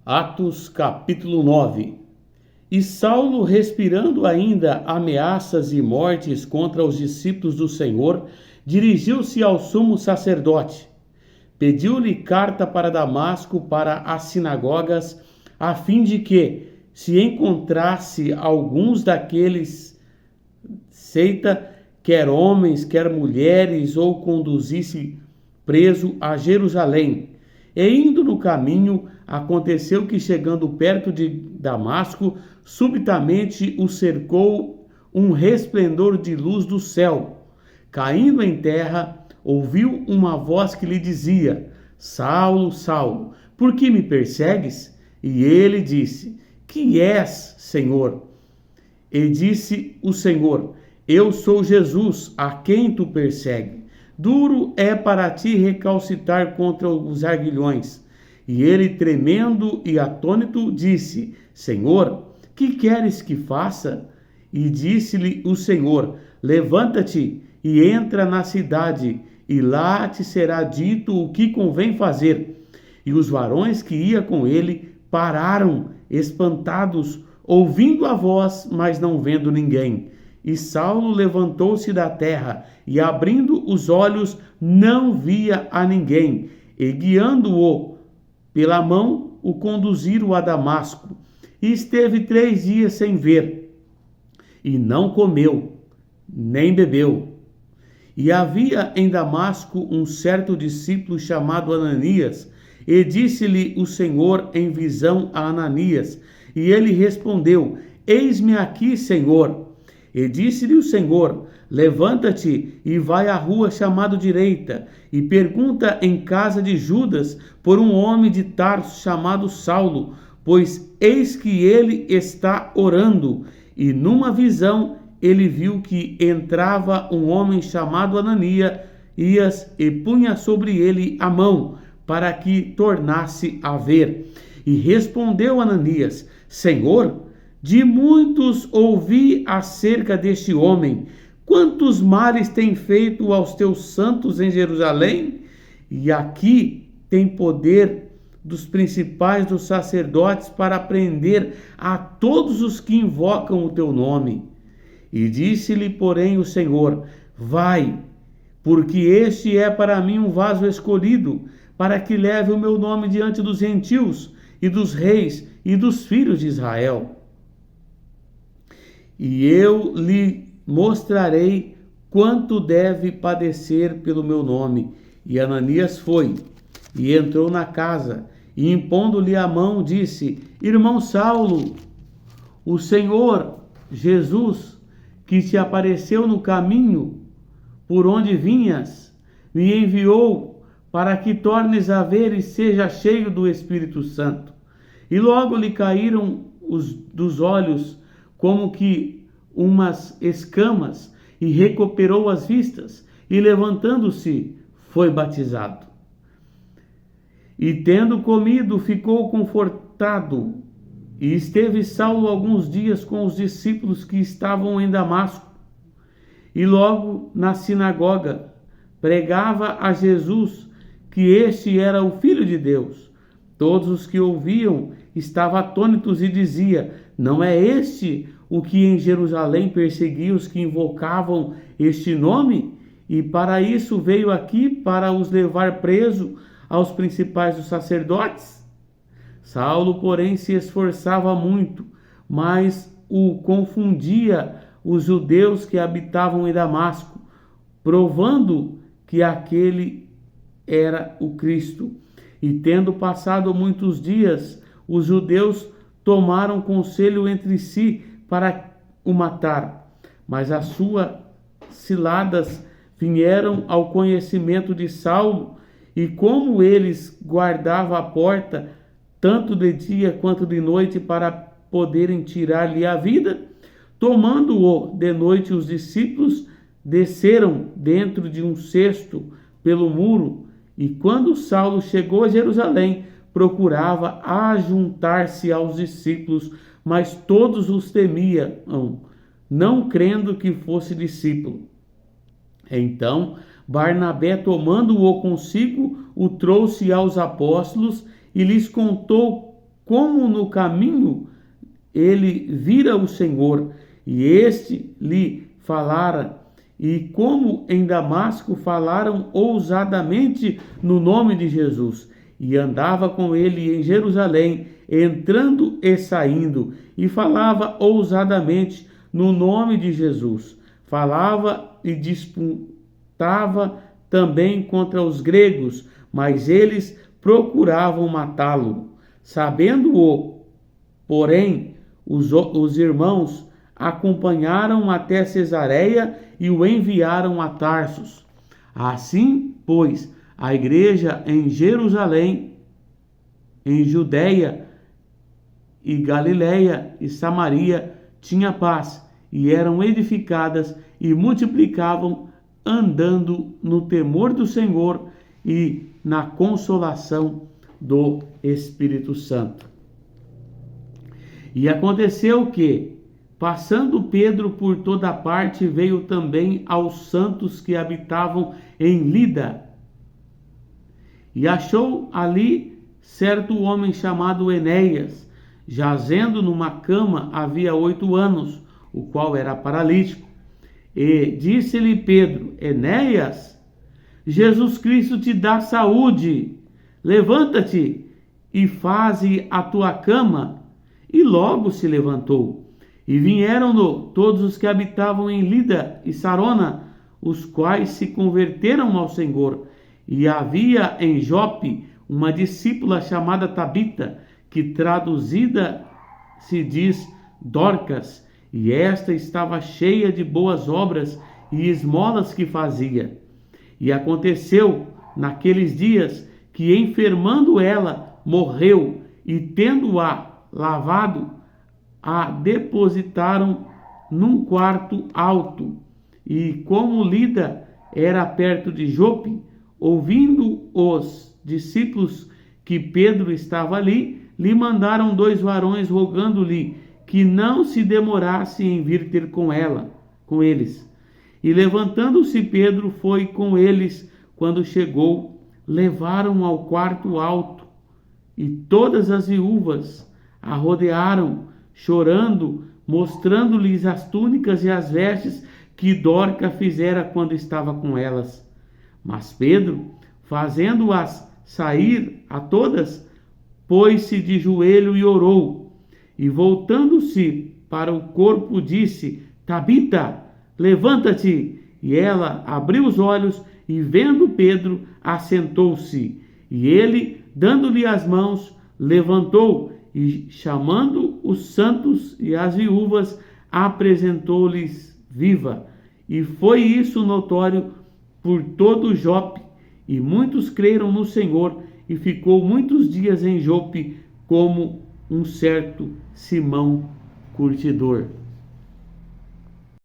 Atos capítulo 9. E Saulo, respirando ainda ameaças e mortes contra os discípulos do Senhor, dirigiu-se ao sumo sacerdote. Pediu-lhe carta para Damasco, para as sinagogas, a fim de que, se encontrasse alguns daqueles seita, quer homens, quer mulheres, ou conduzisse preso a Jerusalém. E indo no caminho, aconteceu que, chegando perto de Damasco, subitamente o cercou um resplendor de luz do céu. Caindo em terra, ouviu uma voz que lhe dizia: Saulo, Saulo, por que me persegues? E ele disse: Que és, Senhor? E disse o Senhor: Eu sou Jesus, a quem tu persegues. Duro é para ti recalcitrar contra os arguilhões. E ele, tremendo e atônito, disse: Senhor, que queres que faça? E disse-lhe o Senhor: Levanta-te e entra na cidade, e lá te será dito o que convém fazer. E os varões que iam com ele pararam, espantados, ouvindo a voz, mas não vendo ninguém. E Saulo levantou-se da terra, e abrindo os olhos, não via a ninguém. E guiando-o pela mão, o conduziram a Damasco. E esteve 3 dias sem ver, e não comeu, nem bebeu. E havia em Damasco um certo discípulo chamado Ananias, e disse-lhe o Senhor em visão a Ananias. E ele respondeu: Eis-me aqui, Senhor. E disse-lhe o Senhor: Levanta-te e vai à rua chamada Direita, e pergunta em casa de Judas por um homem de Tarso chamado Saulo, pois eis que ele está orando. E numa visão ele viu que entrava um homem chamado Ananias e punha sobre ele a mão, para que tornasse a ver. E respondeu Ananias: Senhor, de muitos ouvi acerca deste homem, quantos males tem feito aos teus santos em Jerusalém? E aqui tem poder dos principais dos sacerdotes para prender a todos os que invocam o teu nome. E disse-lhe, porém, o Senhor: Vai, porque este é para mim um vaso escolhido, para que leve o meu nome diante dos gentios e dos reis e dos filhos de Israel. E eu lhe mostrarei quanto deve padecer pelo meu nome. E Ananias foi e entrou na casa, e impondo-lhe a mão, disse: Irmão Saulo, o Senhor Jesus, que te apareceu no caminho por onde vinhas, me enviou para que tornes a ver e seja cheio do Espírito Santo. E logo lhe caíram dos olhos como que umas escamas, e recuperou as vistas, e levantando-se, foi batizado. E tendo comido, ficou confortado. E esteve Saulo alguns dias com os discípulos que estavam em Damasco. E logo na sinagoga pregava a Jesus que este era o Filho de Deus. Todos os que ouviam estavam atônitos e diziam: Não é este o que em Jerusalém perseguia os que invocavam este nome? E para isso veio aqui, para os levar preso aos principais dos sacerdotes? Saulo, porém, se esforçava muito, mas o confundia os judeus que habitavam em Damasco, provando que aquele era o Cristo. E tendo passado muitos dias, os judeus tomaram conselho entre si para o matar. Mas as suas ciladas vieram ao conhecimento de Saulo, e como eles guardavam a porta, tanto de dia quanto de noite, para poderem tirar-lhe a vida, tomando-o de noite, os discípulos desceram dentro de um cesto pelo muro. E quando Saulo chegou a Jerusalém, procurava ajuntar-se aos discípulos, mas todos os temiam, não crendo que fosse discípulo. Então Barnabé, tomando-o consigo, o trouxe aos apóstolos e lhes contou como no caminho ele vira o Senhor, e este lhe falara, e como em Damasco falaram ousadamente no nome de Jesus, e andava com ele em Jerusalém, entrando e saindo, e falava ousadamente no nome de Jesus. Falava e disputava também contra os gregos, mas eles procuravam matá-lo. Sabendo-o, porém, os irmãos acompanharam até Cesareia e o enviaram a Tarsos. Assim, pois, a igreja em Jerusalém, em Judeia e Galiléia e Samaria tinha paz, e eram edificadas e multiplicavam, andando no temor do Senhor e na consolação do Espírito Santo. E aconteceu que, passando Pedro por toda parte, veio também aos santos que habitavam em Lida, e achou ali certo homem chamado Enéas, jazendo numa cama havia 8 anos, o qual era paralítico. E disse-lhe Pedro: Enéas, Jesus Cristo te dá saúde, levanta-te e faze a tua cama. E logo se levantou. E vieram-no todos os que habitavam em Lida e Sarona, os quais se converteram ao Senhor. E havia em Jope uma discípula chamada Tabita, que traduzida se diz Dorcas, e esta estava cheia de boas obras e esmolas que fazia. E aconteceu naqueles dias que, enfermando ela, morreu, e tendo-a lavado, a depositaram num quarto alto. E como Lida era perto de Jope, ouvindo os discípulos que Pedro estava ali, lhe mandaram 2 varões, rogando-lhe que não se demorasse em vir ter com eles. E levantando-se Pedro, foi com eles. Quando chegou, levaram ao quarto alto, e todas as viúvas a rodearam, chorando, mostrando-lhes as túnicas e as vestes que Dorca fizera quando estava com elas. Mas Pedro, fazendo-as sair a todas, pôs-se de joelho e orou. E voltando-se para o corpo, disse: Tabita, levanta-te. E ela abriu os olhos, e vendo Pedro, assentou-se. E ele, dando-lhe as mãos, levantou, e chamando os santos e as viúvas, apresentou-lhes viva. E foi isso notório por todo Jope, e muitos creram no Senhor, e ficou muitos dias em Jope, como um certo Simão curtidor.